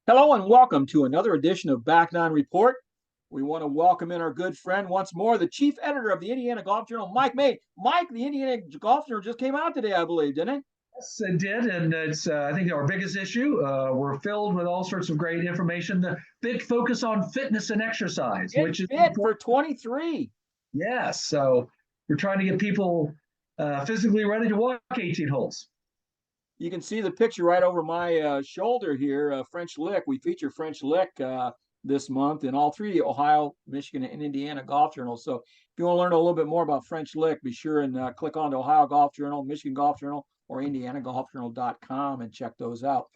Hello and welcome to another edition of Back Nine Report. We want to welcome in our good friend once more, the chief editor of the Indiana Golf Journal, Mike May. Mike, the Indiana Golf Journal just came out today, I believe, didn't it? Yes, it did, and it's I think our biggest issue. We're filled with all sorts of great information. The big focus on fitness and exercise, Get which is fit for important. 23. Yes, so we're trying to get people physically ready to walk 18 holes. You can see the picture right over my shoulder here, French Lick. We feature French Lick this month in all three Ohio, Michigan, and Indiana Golf Journals. So if you want to learn a little bit more about French Lick, be sure and click on to Ohio Golf Journal, Michigan Golf Journal, or IndianaGolfJournal.com and check those out.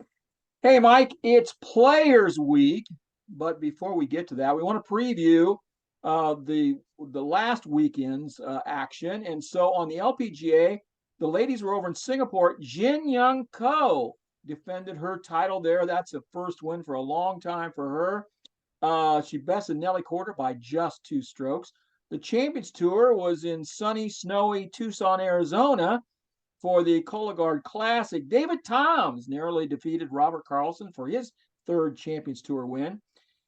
Hey, Mike, it's Players Week, but before we get to that, we want to preview the last weekend's action. And so on the LPGA, the ladies were over in Singapore. Jin Young Ko defended her title there. That's a first win for a long time for her. She bested Nelly Korda by just 2 strokes. The Champions Tour was in sunny, snowy Tucson, Arizona for the Cologuard Classic. David Toms narrowly defeated Robert Carlson for his third Champions Tour win.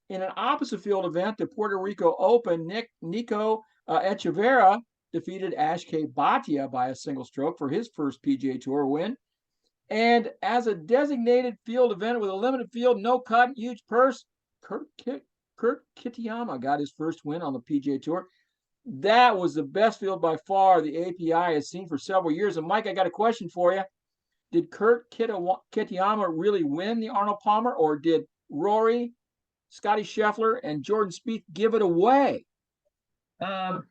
In an opposite field event, the Puerto Rico Open, Nico Echeverria defeated Ashkay Bhatia by a single stroke for his first PGA Tour win. And as a designated field event with a limited field, no cut, huge purse, Kurt Kitayama got his first win on the PGA Tour. That was the best field by far the API has seen for several years. And Mike, I got a question for you. Did Kurt Kitayama really win the Arnold Palmer, or did Rory, Scotty Scheffler, and Jordan Spieth give it away? Um,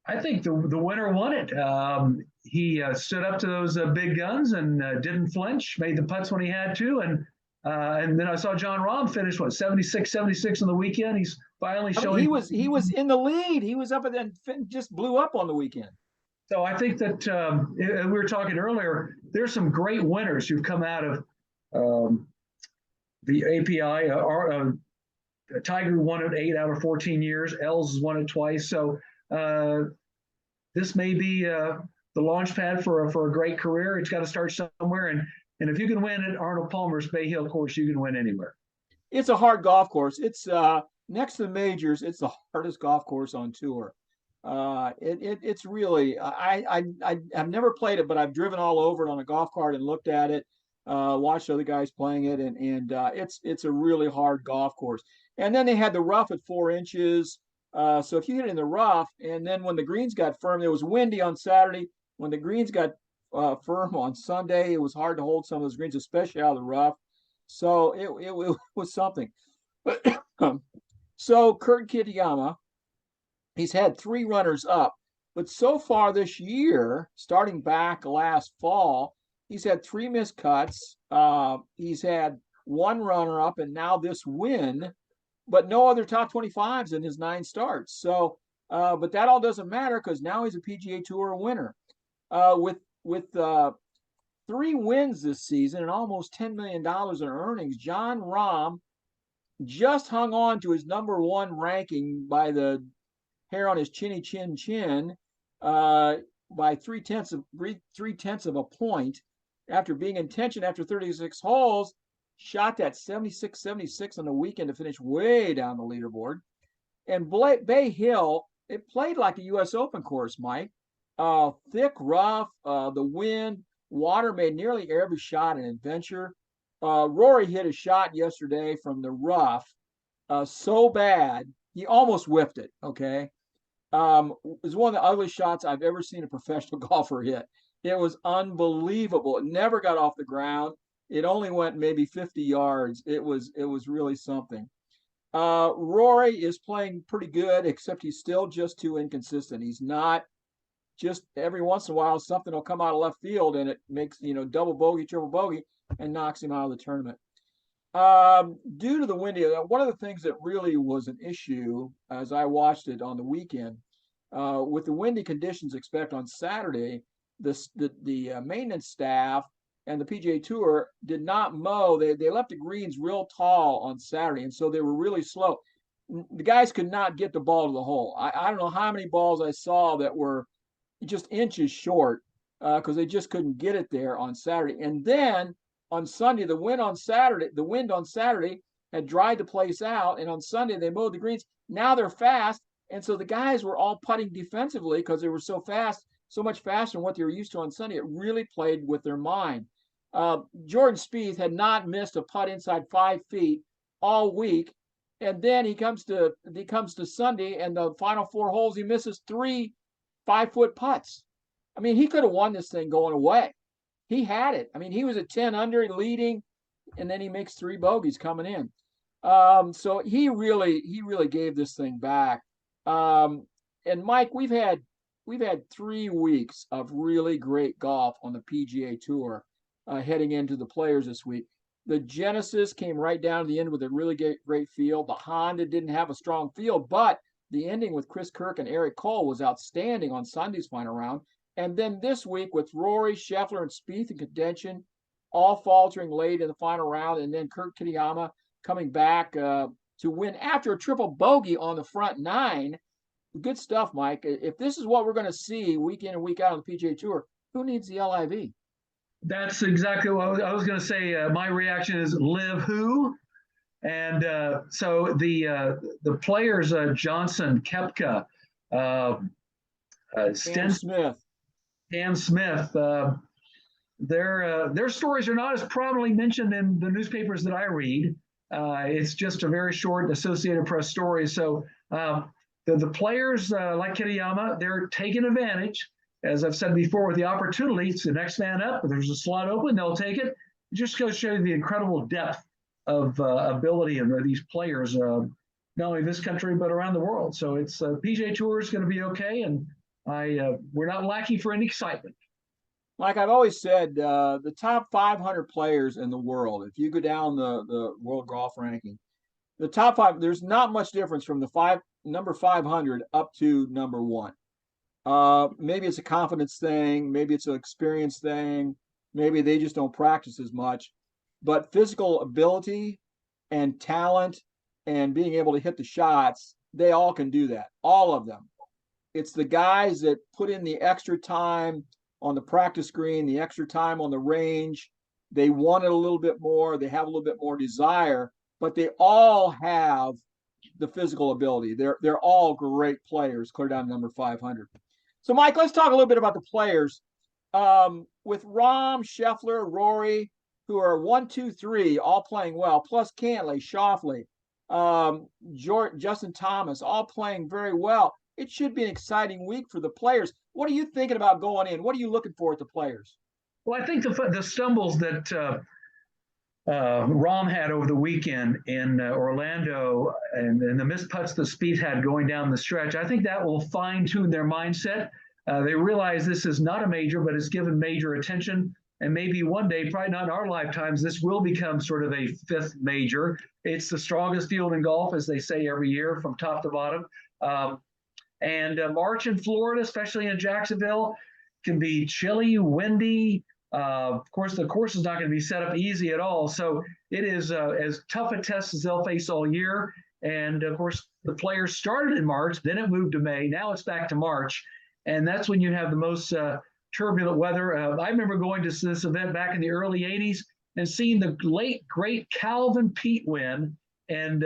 I think the winner won it. He stood up to those big guns and didn't flinch, made the putts when he had to, and then I saw Jon Rahm finish 76 on the weekend. He's finally I mean, showing. he was in the lead. He was up and just blew up on the weekend. So I think that we were talking earlier. There's some great winners who've come out of um, the API. Tiger won it 8 out of 14 years. Els has won it twice. So uh, this may be the launch pad for a great career. It's got to start somewhere, and if you can win at Arnold Palmer's Bay Hill course, you can win anywhere. It's a hard golf course. It's next to the majors. It's the hardest golf course on tour. It's really I've never played it, but I've driven all over it on a golf cart and looked at it, watched other guys playing it, and it's a really hard golf course. And then they had the rough at 4 inches. So if you hit it in the rough, and then when the greens got firm, it was windy on Saturday. When the greens got firm on Sunday, it was hard to hold some of those greens, especially out of the rough. So it was something. But so Kurt Kitayama, he's had 3 runners up, but so far this year, starting back last fall, he's had 3 missed cuts. He's had 1 runner up, and now this win, but no other top 25s in his 9 starts. So, but that all doesn't matter because now he's a PGA Tour winner. With 3 wins this season and almost $10 million in earnings, Jon Rahm just hung on to his number 1 ranking by the hair on his chinny chin uh, by three tenths of a point after being in tension after 36 holes. Shot that 76 on the weekend to finish way down the leaderboard. And Bay Hill, it played like a U.S. Open course, Mike. Thick, rough, the wind, water made nearly every shot an adventure. Rory hit a shot yesterday from the rough so bad, he almost whipped it, okay? It was one of the ugliest shots I've ever seen a professional golfer hit. It was unbelievable. It never got off the ground. It only went maybe 50 yards. It was really something. Rory is playing pretty good, except he's still just too inconsistent. He's not just every once in a while something will come out of left field and it makes double bogey, triple bogey, and knocks him out of the tournament. Due to the windy, one of the things that really was an issue as I watched it on the weekend, with the windy conditions expected on Saturday, the maintenance staff and the PGA Tour did not mow. They left the greens real tall on Saturday, and so they were really slow. The guys could not get the ball to the hole. I don't know how many balls I saw that were just inches short because they just couldn't get it there on Saturday. And then on Sunday, the wind on Saturday had dried the place out, and on Sunday they mowed the greens. Now they're fast, and so the guys were all putting defensively because they were so fast, so much faster than what they were used to on Sunday. It really played with their mind. Jordan Spieth had not missed a putt inside 5 feet all week, and then he comes to Sunday, and the final 4 holes he misses 3 5-foot putts. I mean, he could have won this thing going away. He had it. I mean, he was at 10 under, leading, and then he makes 3 bogeys coming in. So he really gave this thing back. And Mike, we've had 3 weeks of really great golf on the PGA Tour, heading into the Players this week. The Genesis came right down to the end with a really great field. The Honda didn't have a strong field, but the ending with Chris Kirk and Eric Cole was outstanding on Sunday's final round. And then this week with Rory, Scheffler, and Spieth in contention, all faltering late in the final round, and then Kurt Kitayama coming back to win after a triple bogey on the front 9. Good stuff, Mike. If this is what we're going to see week in and week out on the PGA Tour, who needs the LIV? That's exactly what I was going to say. My reaction is live who? And so the players, Johnson, Koepka, Cam Smith, their stories are not as prominently mentioned in the newspapers that I read. It's just a very short Associated Press story. So the players like Kitayama, they're taking advantage. As I've said before, with the opportunity, it's the next man up. If there's a slot open, they'll take it. It just goes to show you the incredible depth of ability of these players, not only this country, but around the world. So it's PGA Tour is going to be okay, and we're not lacking for any excitement. Like I've always said, the top 500 players in the world, if you go down the world golf ranking, the top 5, there's not much difference from the number 500 up to number 1. Maybe it's a confidence thing, maybe it's an experience thing, maybe they just don't practice as much, but physical ability and talent and being able to hit the shots, they all can do that, all of them. It's the guys that put in the extra time on the practice green, the extra time on the range. They want it a little bit more, they have a little bit more desire, but they all have the physical ability. They're all great players, clear down to number 500. So, Mike, let's talk a little bit about the players. With Rahm, Scheffler, Rory, who are 1, 2, 3, all playing well, plus Cantlay, Schauffele, Justin Thomas, all playing very well. It should be an exciting week for the players. What are you thinking about going in? What are you looking for at the players? Well, I think the stumbles that Rahm had over the weekend in Orlando and the missed putts that Spieth had going down the stretch, I think that will fine-tune their mindset. They realize this is not a major, but it's given major attention. And maybe one day, probably not in our lifetimes, this will become sort of a 5th major. It's the strongest field in golf, as they say every year, from top to bottom. March in Florida, especially in Jacksonville, can be chilly, windy. Of course, the course is not going to be set up easy at all. So it is as tough a test as they'll face all year. And of course, the players started in March, then it moved to May. Now it's back to March. And that's when you have the most turbulent weather. I remember going to this event back in the early 80s and seeing the late, great Calvin Peete win. And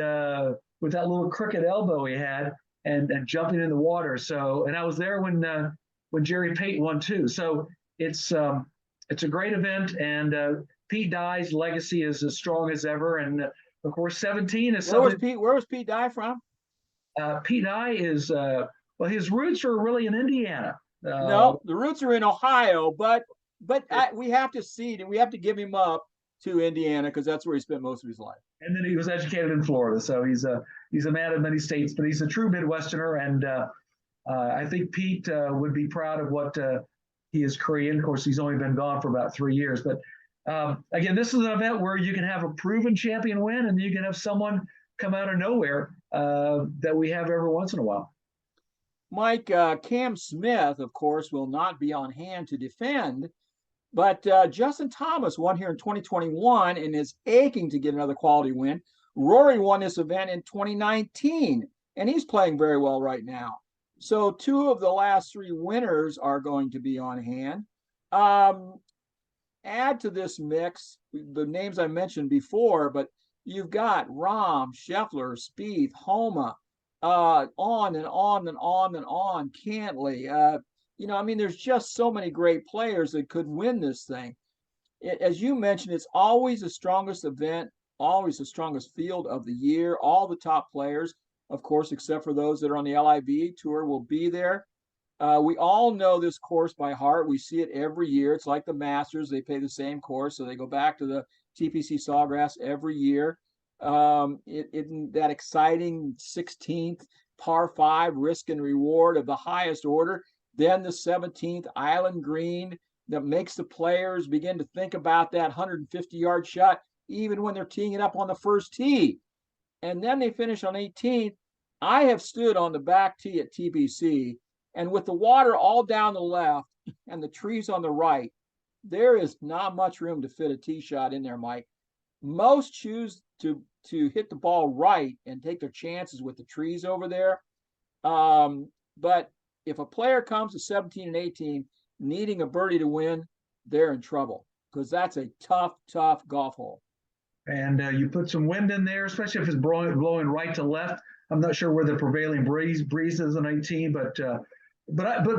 with that little crooked elbow he had and jumping in the water. So, and I was there when Jerry Pate won too. So it's a great event, and Pete Dye's legacy is as strong as ever. And of course, 17 is something. Where was Pete Dye from? Pete Dye is well, his roots are really in Indiana. No, the roots are in Ohio, but we have to give him up to Indiana because that's where he spent most of his life. And then he was educated in Florida, so he's a man of many states, but he's a true Midwesterner, and I think Pete would be proud of what he has created. Of course, he's only been gone for about 3 years, but again, this is an event where you can have a proven champion win, and you can have someone come out of nowhere that we have every once in a while. Mike, Cam Smith, of course, will not be on hand to defend, but Justin Thomas won here in 2021 and is aching to get another quality win. Rory won this event in 2019, and he's playing very well right now. So 2 of the last 3 winners are going to be on hand. add to this mix the names I mentioned before, but you've got Rahm, Scheffler, Spieth, Homa, on and on and on and on, Cantley. I mean, there's just so many great players that could win this thing. As you mentioned, it's always the strongest event, always the strongest field of the year. All the top players, of course, except for those that are on the LIV tour, will be there. We all know this course by heart. We see it every year. It's like the Masters. They play the same course, so they go back to the TPC Sawgrass every year. That exciting 16th par 5 risk and reward of the highest order. Then the 17th Island Green that makes the players begin to think about that 150-yard shot, even when they're teeing it up on the first tee. And then they finish on 18th. I have stood on the back tee at TPC, and with the water all down the left and the trees on the right, there is not much room to fit a tee shot in there, Mike. Most choose to hit the ball right and take their chances with the trees over there. But if a player comes to 17 and 18 needing a birdie to win, they're in trouble because that's a tough, tough golf hole. And you put some wind in there, especially if it's blowing right to left. I'm not sure where the prevailing breeze is on 18, but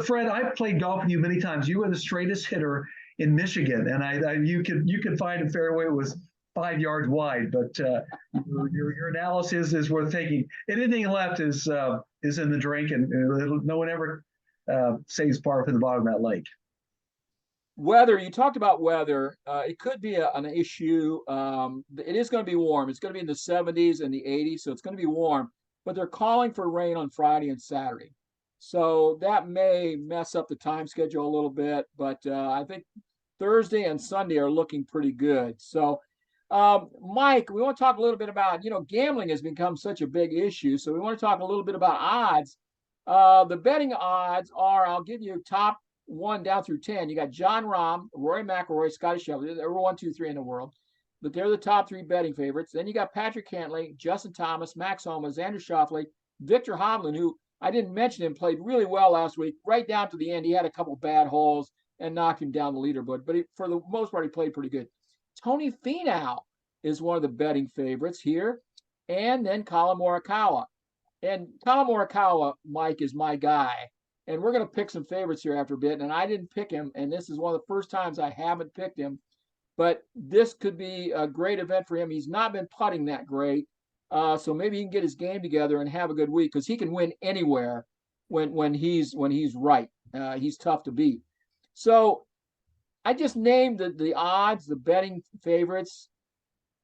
Fred, I've played golf with you many times. You were the straightest hitter in Michigan, and you could find a fairway was 5 yards wide. But your analysis is worth taking. Anything left is in the drink, and no one ever saves par from the bottom of that lake. Weather, you talked about weather. It could be an issue. It is going to be warm. It's going to be in the 70s and the 80s, so it's going to be warm. But they're calling for rain on Friday and Saturday. So that may mess up the time schedule a little bit. But I think Thursday and Sunday are looking pretty good. So, Mike, we want to talk a little bit about, gambling has become such a big issue. So we want to talk a little bit about odds. The betting odds are, I'll give you top 1 down through 10. You got Jon Rahm, Rory McIlroy, Scotty Scheffler. They're 1, 2, 3 in the world, but they're the top 3 betting favorites. Then you got Patrick Cantlay, Justin Thomas, Max Homa, Xander Schauffele, Victor Hovland, who I didn't mention him, played really well last week. Right down to the end, he had a couple bad holes and knocked him down the leaderboard, but for the most part, he played pretty good. Tony Finau is one of the betting favorites here, and then Collin Morikawa. And Collin Morikawa, Mike, is my guy. And we're going to pick some favorites here after a bit. And I didn't pick him. And this is one of the first times I haven't picked him. But this could be a great event for him. He's not been putting that great. So maybe he can get his game together and have a good week because he can win anywhere when he's right. He's tough to beat. So I just named the odds, the betting favorites.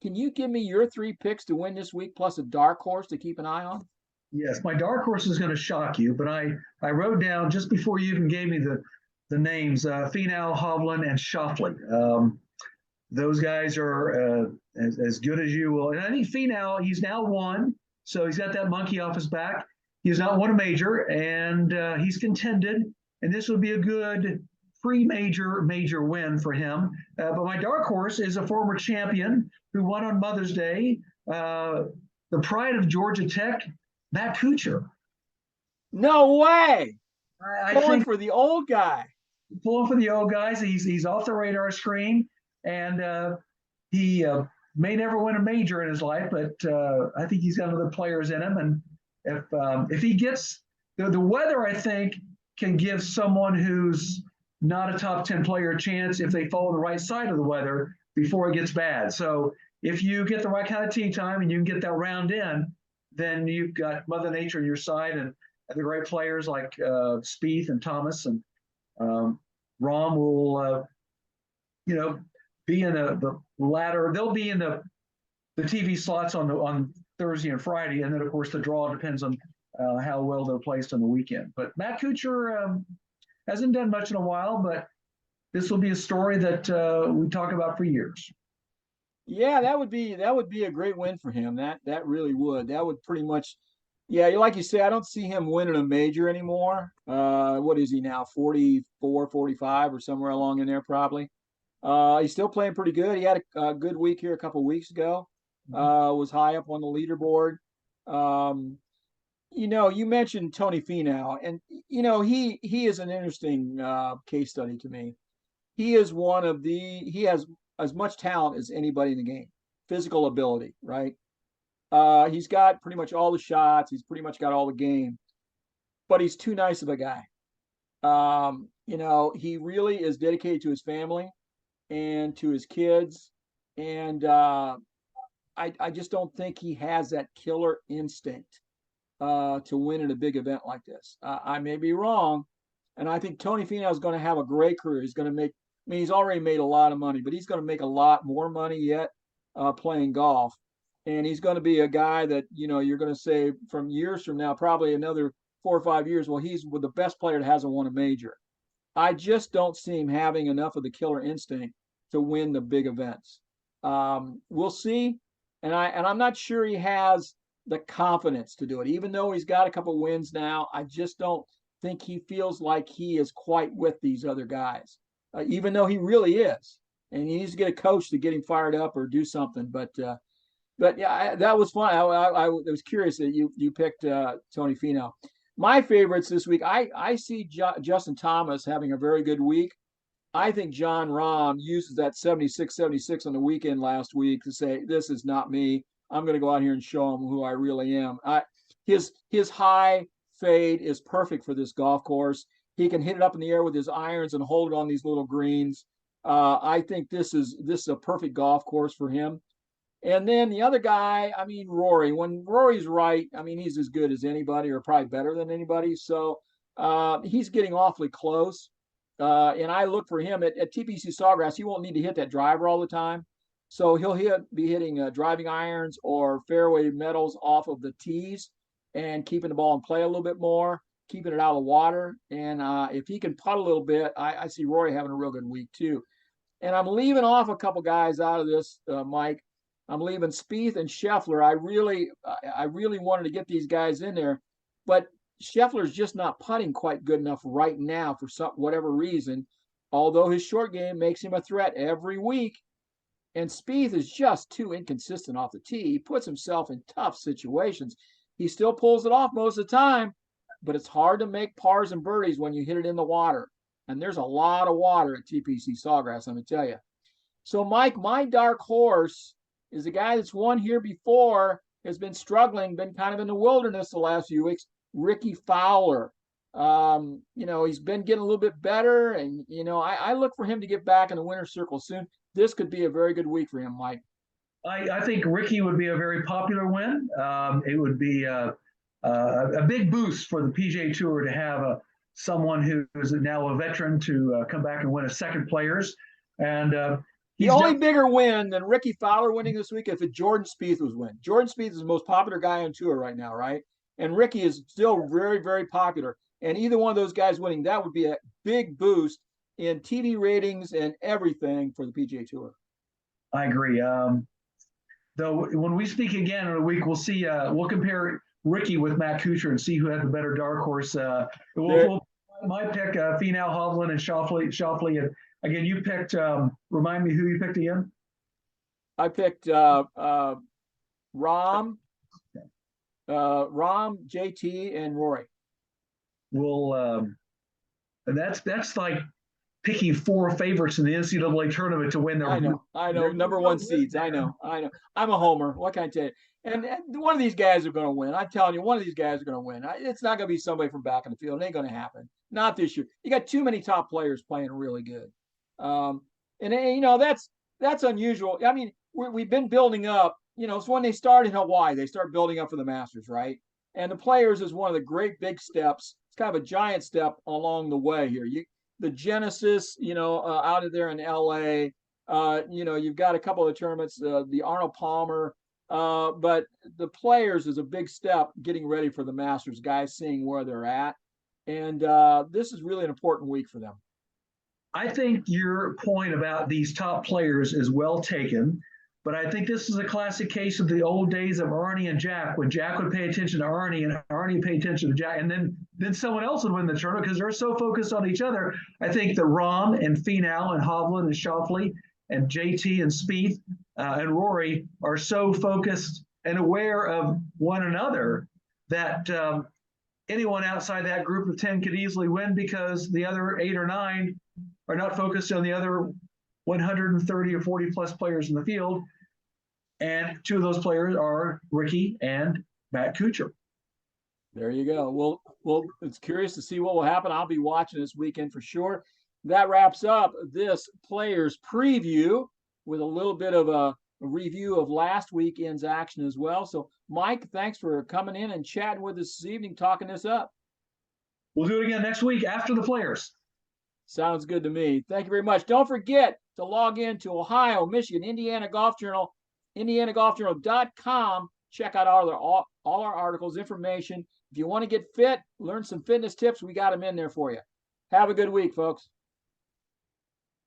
Can you give me your 3 picks to win this week plus a dark horse to keep an eye on? Yes, my dark horse is going to shock you, but I wrote down just before you even gave me the names, Finau, Hovland, and Schauffele. Those guys are as good as you will. And I think Finau, he's now won, so he's got that monkey off his back. He's not won a major, and he's contended, and this would be a good pre-major win for him. But my dark horse is a former champion who won on Mother's Day, the pride of Georgia Tech, Matt Kuchar. No way. I Pulling think for the old guy. Pulling for the old guys. He's off the radar screen, and he may never win a major in his life, but I think he's got other players in him. And if he gets the weather, I think can give someone who's not a top 10 player a chance if they fall on the right side of the weather before it gets bad. So if you get the right kind of tee time and you can get that round in, then you've got Mother Nature on your side and the great players like Spieth and Thomas and Rahm will, be in the ladder. They'll be in the TV slots on Thursday and Friday, and then of course the draw depends on how well they're placed on the weekend. But Matt Kuchar hasn't done much in a while, but this will be a story that we talk about for years. Yeah, that would be a great win for him. That really would. That would pretty much, yeah, like you say, I don't see him winning a major anymore. What is he now? 44, 45 or somewhere along in there probably. He's still playing pretty good. He had a good week here a couple of weeks ago. Was high up on the leaderboard. You mentioned Tony Finau, and he is an interesting case study to me. he is one of he has as much talent as anybody in the game, physical ability, right? He's got pretty much all the shots. He's pretty much got all the game, but he's too nice of a guy. He really is dedicated to his family and to his kids, and I just don't think he has that killer instinct to win in a big event like this. I may be wrong, and I think Tony Finau is going to have a great career. He's going to make. I mean, he's already made a lot of money, but he's going to make a lot more money yet playing golf. And he's going to be a guy that you're going to say from years from now, probably another 4 or 5 years. Well, he's the best player that hasn't won a major. I just don't see him having enough of the killer instinct to win the big events. We'll see, and I'm not sure he has the confidence to do it. Even though he's got a couple wins now, I just don't think he feels like he is quite with these other guys. Even though he really is, and he needs to get a coach to get him fired up or do something. But yeah, that was fun. I was curious that you picked Tony Finau. My favorites this week, I see Justin Thomas having a very good week. I think John Rahm uses that 76-76 on the weekend last week to say, this is not me. I'm going to go out here and show him who I really am. His high fade is perfect for this golf course. He can hit it up in the air with his irons and hold it on these little greens. I think this is a perfect golf course for him. And then the other guy, I mean, Rory. When Rory's right, I mean, he's as good as anybody, or probably better than anybody. So he's getting awfully close. And I look for him at TPC Sawgrass. He won't need to hit that driver all the time. So he'll be hitting driving irons or fairway metals off of the tees and keeping the ball in play a little bit more, keeping it out of the water. And if he can putt a little bit, I see Rory having a real good week too. And I'm leaving off a couple guys out of this, Mike. I'm leaving Spieth and Scheffler. I really wanted to get these guys in there, but Scheffler's just not putting quite good enough right now for whatever reason. Although his short game makes him a threat every week, and Spieth is just too inconsistent off the tee. He puts himself in tough situations. He still pulls it off most of the time, but it's hard to make pars and birdies when you hit it in the water. And there's a lot of water at TPC Sawgrass, let me tell you. So, Mike, my dark horse is a guy that's won here before, has been struggling, been kind of in the wilderness the last few weeks, Ricky Fowler. He's been getting a little bit better, and, I look for him to get back in the winner's circle soon. This could be a very good week for him, Mike. I think Ricky would be a very popular win. It would be a big boost for the PGA Tour to have someone who is now a veteran to come back and win a second Players. And the only bigger win than Ricky Fowler winning this week if Jordan Spieth was win. Jordan Spieth is the most popular guy on tour right now, right? And Ricky is still very, very popular. And either one of those guys winning, that would be a big boost in TV ratings and everything for the PGA Tour. I agree. Though when we speak again in a week, we'll see. We'll compare Ricky with Matt Kuchar and see who had the better dark horse. My pick: Finau, Hovland, and Schauffele. And again, you picked. Remind me who you picked again. I picked Rahm, JT, and Rory. Well, and that's like picking four favorites in the NCAA tournament to win their. I know, number one seeds. I know. I'm a homer. What can I tell you? And one of these guys are going to win. I'm telling you, one of these guys are going to win. It's not going to be somebody from back in the field. It ain't going to happen. Not this year. You got too many top players playing really good. That's unusual. I mean, we've been building up. It's when they start in Hawaii. They start building up for the Masters, right? And the Players is one of the great big steps. It's kind of a giant step along the way here. The Genesis, out of there in LA. You've got a couple of tournaments, the Arnold Palmer. But the Players is a big step getting ready for the Masters, guys seeing where they're at. And this is really an important week for them. I think your point about these top players is well taken, but I think this is a classic case of the old days of Arnie and Jack, when Jack would pay attention to Arnie and Arnie would pay attention to Jack, and then someone else would win the tournament because they're so focused on each other. I think that Rahm and Finau and Hovland and Schauffele and JT and Spieth and Rory are so focused and aware of one another that anyone outside that group of 10 could easily win because the other 8 or 9 are not focused on the other 130 or 40 plus players in the field. And two of those players are Ricky and Matt Kuchar. There you go. Well, it's curious to see what will happen. I'll be watching this weekend for sure. That wraps up this players preview with a little bit of a review of last weekend's action as well. So, Mike, thanks for coming in and chatting with us this evening, talking this up. We'll do it again next week after the players. Sounds good to me. Thank you very much. Don't forget to log in to Ohio, Michigan, Indiana Golf Journal, indianagolfjournal.com. Check out all our articles, information. If you want to get fit, learn some fitness tips, we got them in there for you. Have a good week, folks.